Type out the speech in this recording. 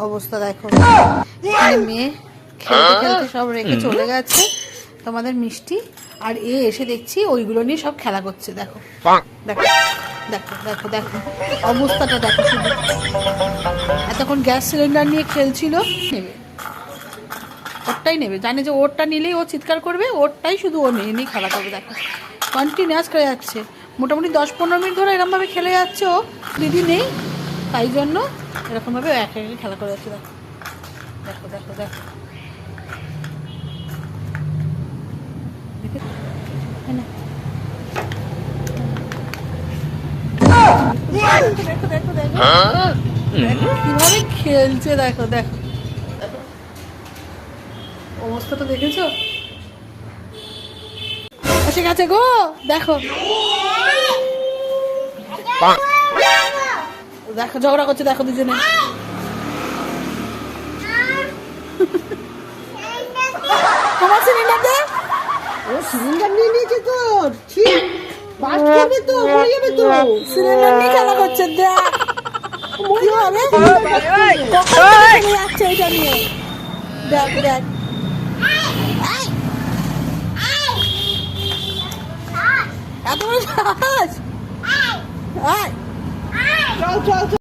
অবস্থা দেখো, মেয়ে খেলতে খেলতে সব রেখে চলে গেছে তোমাদের মিষ্টি, আর এ এসে দেখছি ওইগুলো নিয়ে সব খেলা করছে। দেখো দেখো দেখো দেখো দেখো অবস্থাটা দেখো শুধু। এতক্ষণ গ্যাস সিলিন্ডার নিয়ে খেলছিল, নেবে ওরটাই নেবে, জানে যে ওরটা নিলেই ও চিৎকার করবে, ওরটাই শুধু ও নিয়ে খেলা করবে। দেখো কন্টিনিউয়াস খেলে যাচ্ছে, মোটামুটি 10-15 মিনিট ধরে এরকমভাবে খেলে যাচ্ছে। ও দিদি নেই তাই জন্য এরকমভাবে এক একে খেলা করে যাচ্ছে। দেখো দেখো দেখো দেখো দেখো দেখো দেখো কিভাবে খেলছে। দেখো দেখো অবস্থাটা দেখেছো? এসে গেছে গো, দেখো দেখো ঝগড়া করছে, দেখো দুজনে। তোমার সিলিন্ডার দে। ও সিলিন্ডার নিয়ে নিয়েছে তোর, ঠিক বাস্ট করবে তো, মরে যাবে তো। সিলিন্ডার নিয়ে খেলা করছে, দেখ কি হবে, কখন থেকে যাচ্ছে এটা নিয়ে। দেখ দেখ এত বড় সাহস। চল চল চল।